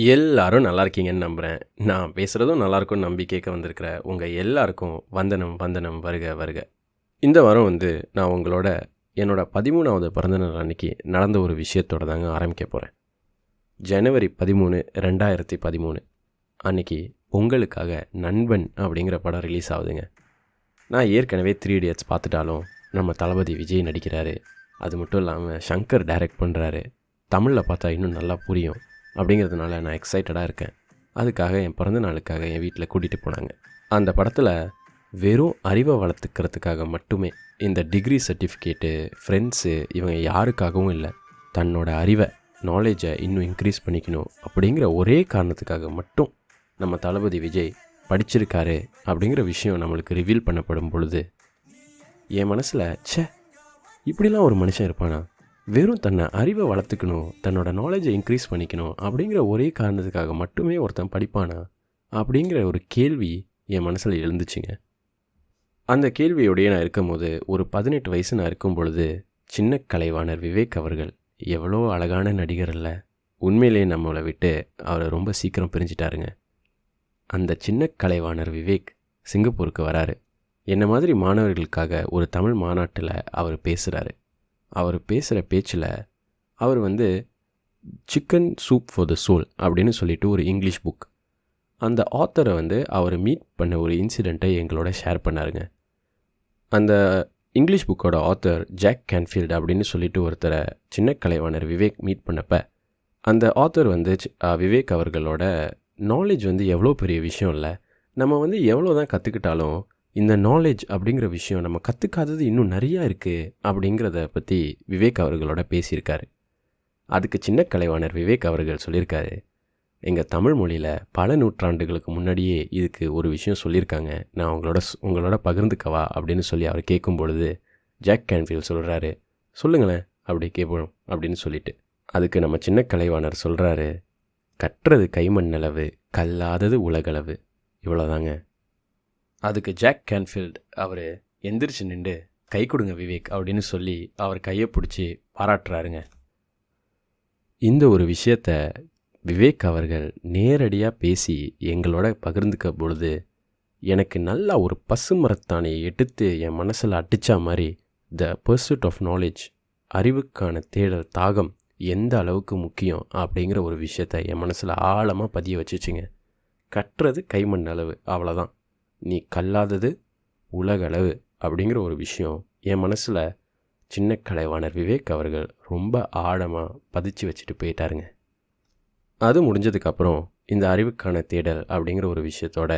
எல்லாரும் நல்லா இருக்கீங்கன்னு நம்புகிறேன். நான் பேசுகிறதும் நல்லாயிருக்கும்னு நம்பி கேட்க வந்திருக்கிற உங்கள் எல்லாருக்கும் வந்தனம் வந்தனம் வருக வருக. இந்த வாரம் நான் உங்களோட என்னோட 13வது பிறந்தநாள் அன்னைக்கு நடந்த ஒரு விஷயத்தோட தாங்க ஆரம்பிக்க போகிறேன். ஜனவரி 13, 2013 அன்னைக்கு பொங்கலுக்காக நண்பன் அப்படிங்கிற படம் ரிலீஸ் ஆகுதுங்க. நான் ஏற்கனவே 3 Idiots பார்த்துட்டாலும் நம்ம தளபதி விஜய் நடிக்கிறாரு. அது மட்டும் இல்லாமல் சங்கர் டைரக்ட் பண்ணுறாரு. தமிழில் பார்த்தா இன்னும் நல்லா புரியும் அப்படிங்கிறதுனால நான் எக்ஸைட்டடாக இருக்கேன். அதுக்காக என் பிறந்த நாளுக்காக என் வீட்டில் கூட்டிகிட்டு போனாங்க. அந்த படத்தில் வெறும் அறிவை வளர்த்துக்கிறதுக்காக மட்டுமே இந்த டிகிரி சர்டிஃபிகேட்டு, ஃப்ரெண்ட்ஸு இவங்க யாருக்காகவும் இல்லை, தன்னோட அறிவை, நாலேஜை இன்னும் இன்க்ரீஸ் பண்ணிக்கணும் அப்படிங்கிற ஒரே காரணத்துக்காக மட்டும் நம்ம தளபதி விஜய் படிச்சிருக்காரு அப்படிங்கிற விஷயம் நம்மளுக்கு ரிவீல் பண்ணப்படும் பொழுது என் மனசில் இப்படிலாம் ஒரு மனுஷன் இருப்பானா, வெறும் தன்னை அறிவை வளர்த்துக்கணும், தன்னோட நாலேஜை இன்க்ரீஸ் பண்ணிக்கணும் அப்படிங்கிற ஒரே காரணத்துக்காக மட்டுமே ஒருத்தன் படிப்பானா அப்படிங்கிற ஒரு கேள்வி என் மனசில் எழுந்துச்சுங்க. அந்த கேள்வியோடையே நான் இருக்கும்போது ஒரு 18 வயசு நான் இருக்கும் பொழுது சின்ன கலைவாணர் விவேக் அவர்கள் எவ்வளோ அழகான நடிகர் இல்லை, உண்மையிலே நம்மளை விட்டு அவரை ரொம்ப சீக்கிரம் பிரிஞ்சிட்டாருங்க. அந்த சின்ன கலைவாணர் விவேக் சிங்கப்பூருக்கு வராரு. என்ன மாதிரி மாணவர்களுக்காக ஒரு தமிழ் மாநாட்டில் அவர் பேசுகிறாரு. அவர் பேசுகிற பேச்சில் அவர் chicken soup for the soul அப்படின்னு சொல்லிட்டு ஒரு இங்கிலீஷ் புக், அந்த ஆத்தரை அவர் மீட் பண்ண ஒரு இன்சிடெண்ட்டை எங்களோட ஷேர் பண்ணாருங்க. அந்த இங்கிலீஷ் புக்கோட ஆத்தர் ஜாக் கேன்ஃபீல்டு அப்படின்னு சொல்லிட்டு ஒருத்தரை சின்ன கலைவாணர் விவேக் மீட் பண்ணப்போ அந்த ஆத்தர் விவேக் அவர்களோட நாலேஜ் எவ்வளோ பெரிய விஷயம் இல்லை, நம்ம எவ்வளோ தான் கற்றுக்கிட்டாலும் இந்த நாலேஜ் அப்படிங்கிற விஷயம் நம்ம கற்றுக்காதது இன்னும் நிறையா இருக்குது அப்படிங்கிறத பற்றி விவேக் அவர்களோட பேசியிருக்காரு. அதுக்கு சின்ன கலைவாணர் விவேக் அவர்கள் சொல்லியிருக்காரு, எங்கள் தமிழ் மொழியில் பல நூற்றாண்டுகளுக்கு முன்னாடியே இதுக்கு ஒரு விஷயம் சொல்லியிருக்காங்க, நான் உங்களோட பகிர்ந்துக்கவா அப்படின்னு சொல்லி அவர் கேட்கும் பொழுது ஜாக் கேன்ஃபீல்ட் சொல்கிறாரு, சொல்லுங்களேன் அப்படி கேட்போம் அப்படின்னு சொல்லிட்டு. அதுக்கு நம்ம சின்ன கலைவாணர் சொல்கிறாரு, கற்றது கைமண்ணளவு, கல்லாதது உலகளவு, இவ்வளோதாங்க. அதுக்கு ஜாக் கேன்ஃபீல்ட் அவர் எந்திரிச்சு நின்று கை கொடுங்க விவேக் அப்படின்னு சொல்லி அவர் கையை பிடிச்சி பாராட்டுறாருங்க. இந்த ஒரு விஷயத்த விவேக் அவர்கள் நேரடியாக பேசி எங்களோட பகிர்ந்துக்க பொழுது எனக்கு நல்லா ஒரு பசுமரத்தானையை எடுத்து என் மனசில் அடித்தா மாதிரி த பர்சூட் ஆஃப் நாலேஜ், அறிவுக்கான தேடல் தாகம் எந்த அளவுக்கு முக்கியம் அப்படிங்கிற ஒரு விஷயத்த என் மனசில் ஆழமாக பதிய வச்சுச்சுங்க. கற்றது கைமண் அளவு, அவ்வளோதான், நீ கல்லாதது உலகளவு அப்படிங்கிற ஒரு விஷயம் என் மனசில் சின்ன கலைவாணர் விவேக் அவர்கள் ரொம்ப ஆழமாக பதிச்சு வச்சுட்டு போயிட்டாருங்க. அது முடிஞ்சதுக்கப்புறம் இந்த அறிவுக்கான தேடல் அப்படிங்கிற ஒரு விஷயத்தோட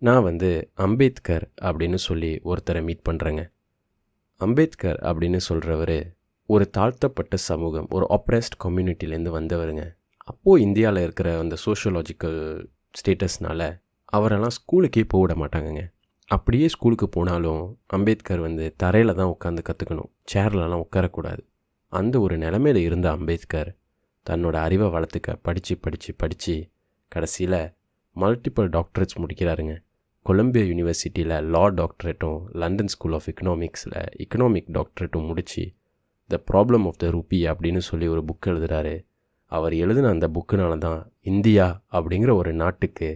நான் அம்பேத்கர் அப்படின்னு சொல்லி ஒருத்தரை மீட் பண்ணுறேங்க. அம்பேத்கர் அப்படின்னு சொல்கிறவர் ஒரு தாழ்த்தப்பட்ட சமூகம், ஒரு ஆப்ரெஸ்ட் கம்யூனிட்டிலேருந்து வந்தவருங்க. அப்போது இந்தியாவில் இருக்கிற அந்த சோஷியலாஜிக்கல் ஸ்டேட்டஸ்னால் அவரெல்லாம் ஸ்கூலுக்கே போக விட மாட்டாங்கங்க. அப்படியே ஸ்கூலுக்கு போனாலும் அம்பேத்கர் தரையில் தான் உட்காந்து கற்றுக்கணும், சேர்லலாம் உட்காரக்கூடாது. அந்த ஒரு நிலைமையில் இருந்த அம்பேத்கர் தன்னோட அறிவை வளர்த்துக்க படித்து கடைசியில் மல்டிபிள் டாக்டரேட்ஸ் முடிக்கிறாருங்க. கொலம்பியா யூனிவர்சிட்டியில் லா டாக்டரேட்டும், லண்டன் ஸ்கூல் ஆஃப் எக்கனாமிக்ஸில் எக்கனாமிக் டாக்டரேட்டும் முடித்து the problem of the rupee அப்படின்னு சொல்லி ஒரு புக் எழுதுகிறாரு. அவர் எழுதின அந்த புக்குனால தான் இந்தியா அப்படிங்கிற ஒரு நாட்டுக்கு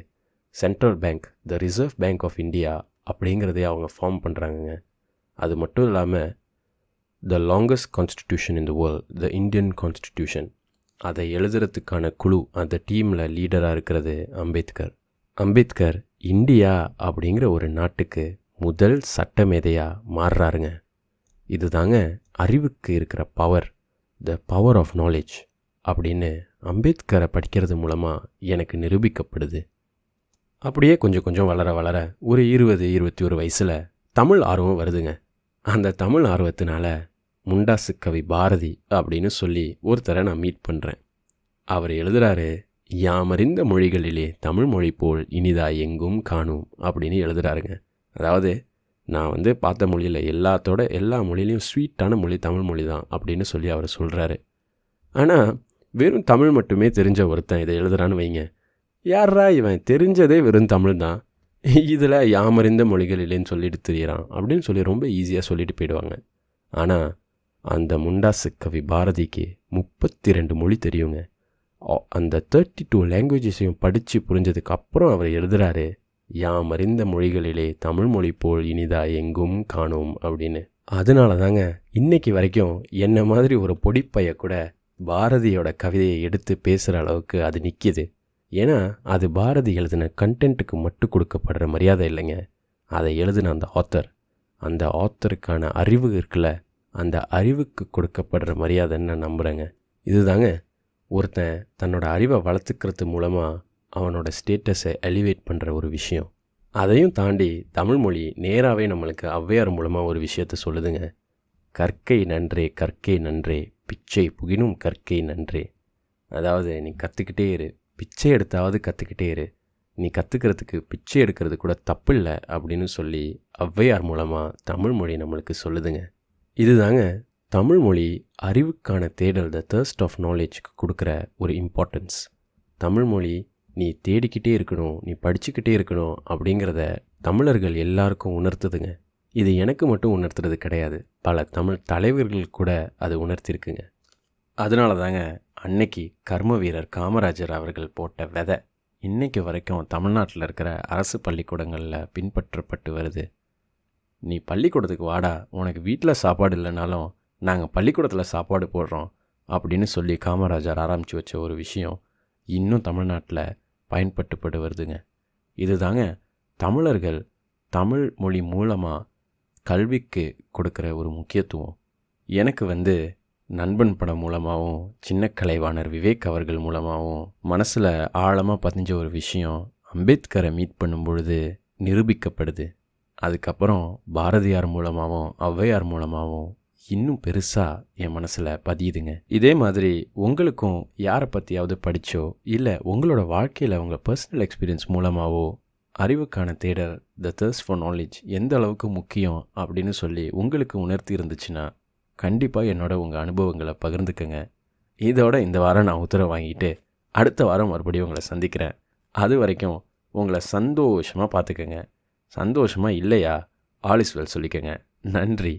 central bank, the reserve bank of India அப்படிங்கிறதே அவங்க ஃபார்ம் பண்ணுறாங்கங்க. அது மட்டும் இல்லாமல் the longest constitution in the world, the Indian constitution, அதை எழுதுறதுக்கான குழு, அந்த டீமில் லீடராக இருக்கிறது அம்பேத்கர். அம்பேத்கர் இந்தியா அப்படிங்கிற ஒரு நாட்டுக்கு முதல் சட்டமேதையாக மாறுறாருங்க. இதுதாங்க அறிவுக்கு இருக்கிற power, the power of knowledge அப்படின்னு அம்பேத்கரை படிக்கிறது மூலமாக எனக்கு நிரூபிக்கப்படுது. அப்படியே கொஞ்சம் கொஞ்சம் வளர ஒரு 20-21 வயசில் தமிழ் ஆர்வம் வருதுங்க. அந்த தமிழ் ஆர்வத்தினால முண்டாசு கவி பாரதி அப்படின்னு சொல்லி ஒருத்தரை நான் மீட் பண்ணுறேன். அவர் எழுதுகிறாரு, யாமறிந்த மொழிகளிலே தமிழ் மொழி போல் இனிதா எங்கும் காணும் அப்படின்னு எழுதுகிறாருங்க. அதாவது நான் பார்த்த மொழியில் எல்லா மொழியிலையும் ஸ்வீட்டான மொழி தமிழ் மொழி தான் அப்படின்னு சொல்லி அவர் சொல்கிறாரு. ஆனால் வெறும் தமிழ் மட்டுமே தெரிஞ்ச ஒருத்தன் இதை எழுதுறான்னு வைங்க, யாரா இவன், தெரிஞ்சதே வெறும் தமிழ் தான், இதில் யாமறிந்த மொழிகள் இல்லைன்னு சொல்லிட்டு தெரியிறான் அப்படின்னு சொல்லி ரொம்ப ஈஸியாக சொல்லிட்டு போயிடுவாங்க. ஆனால் அந்த முண்டாசு கவி பாரதிக்கு 32 மொழி தெரியுங்க. அந்த 32 லாங்குவேஜஸையும் படித்து புரிஞ்சதுக்கு அப்புறம் அவர் எழுதுகிறாரு, யாம் அறிந்த மொழிகளிலே தமிழ் மொழி போல் இனிதா எங்கும் காணோம் அப்படின்னு. அதனால தாங்க இன்னைக்கு வரைக்கும் என்ன மாதிரி ஒரு பொடிப்பைய கூட பாரதியோட கவிதையை எடுத்து பேசுகிற அளவுக்கு அது நிற்கிது. ஏன்னா அது பாரதி எழுதின கண்டென்ட்டுக்கு மட்டும் கொடுக்கப்படுற மரியாதை இல்லைங்க, அதை எழுதின அந்த ஆத்தருக்கான அறிவு இருக்குல்ல, அந்த அறிவுக்கு கொடுக்கப்படுற மரியாதைன்னு நான் நம்புகிறேங்க. இதுதாங்க ஒருத்தன் தன்னோட அறிவை வளர்த்துக்கிறது மூலமாக அவனோட ஸ்டேட்டஸை எலிவேட் பண்ணுற ஒரு விஷயம். அதையும் தாண்டி தமிழ்மொழி நேராகவே நம்மளுக்கு ஔவையார் மூலமாக ஒரு விஷயத்த சொல்லுதுங்க. கற்கை நன்றே கற்கை நன்றே பிச்சை புகினும் கற்கை நன்றே. அதாவது நீ கற்றுக்கிட்டே இரு, பிச்சை எடுத்தாவது கற்றுக்கிட்டே இரு, நீ கற்றுக்கிறதுக்கு பிச்சை எடுக்கிறது கூட தப்பில்லை அப்படின்னு சொல்லி ஔவையார் மூலமாக தமிழ்மொழி நம்மளுக்கு சொல்லுதுங்க. இதுதாங்க தமிழ்மொழி அறிவுக்கான தேடல், த தர்ஸ்ட் ஆஃப் நாலேஜுக்கு கொடுக்குற ஒரு இம்பார்ட்டன்ஸ். தமிழ்மொழி நீ தேடிக்கிட்டே இருக்கணும், நீ படிச்சுக்கிட்டே இருக்கணும் அப்படிங்கிறத தமிழர்கள் எல்லாருக்கும் உணர்த்துதுங்க. இது எனக்கு மட்டும் உணர்த்துறது கிடையாது, பல தமிழ் தலைவர்கள் கூட அது உணர்த்திருக்குங்க. அதனால தாங்க அன்னைக்கு கர்ம வீரர் காமராஜர் அவர்கள் போட்ட விதை இன்றைக்கு வரைக்கும் தமிழ்நாட்டில் இருக்கிற அரசு பள்ளிக்கூடங்களில் பின்பற்றப்பட்டு வருது. நீ பள்ளிக்கூடத்துக்கு வாடா, உனக்கு வீட்டில் சாப்பாடு இல்லைனாலும் நாங்கள் பள்ளிக்கூடத்தில் சாப்பாடு போடுறோம் அப்படின்னு சொல்லி காமராஜர் ஆரம்பித்து வச்ச ஒரு விஷயம் இன்னும் தமிழ்நாட்டில் பயன்பட்டுப்பட்டு வருதுங்க. இதுதாங்க தமிழர்கள் தமிழ் மொழி மூலமாக கல்விக்கு கொடுக்குற ஒரு முக்கியத்துவம். எனக்கு நண்பன் படம் மூலமாகவும் சின்ன கலைவாணர் விவேக் அவர்கள் மூலமாகவும் மனசில் ஆழமாக பதிஞ்ச ஒரு விஷயம் அம்பேத்கரை மீட் பண்ணும் பொழுது நிரூபிக்கப்படுது. அதுக்கப்புறம் பாரதியார் மூலமாகவும் ஔவையார் மூலமாகவும் இன்னும் பெருசாக என் மனசில் பதியுதுங்க. இதே மாதிரி உங்களுக்கும் யாரை பற்றியாவது படித்தோ இல்லை உங்களோட வாழ்க்கையில் உங்கள் பர்சனல் எக்ஸ்பீரியன்ஸ் மூலமாகவோ அறிவுக்கான தேடல், த தர்ஸ்ட் ஃபார் நாலேஜ் எந்த அளவுக்கு முக்கியம் அப்படின்னு சொல்லி உங்களுக்கு உணர்த்தி இருந்துச்சுன்னா கண்டிப்பாக என்னோட உங்கள் அனுபவங்களை பகிர்ந்துக்கங்க. இதோட இந்த வாரம் நான் உத்தரவு வாங்கிட்டு அடுத்த வாரம் மறுபடியும் உங்களை சந்திக்கிறேன். அது வரைக்கும் உங்களை சந்தோஷமாக பார்த்துக்கங்க. சந்தோஷமாக இல்லையா, ஆல் இஸ் வெல் சொல்லிக்கங்க. நன்றி.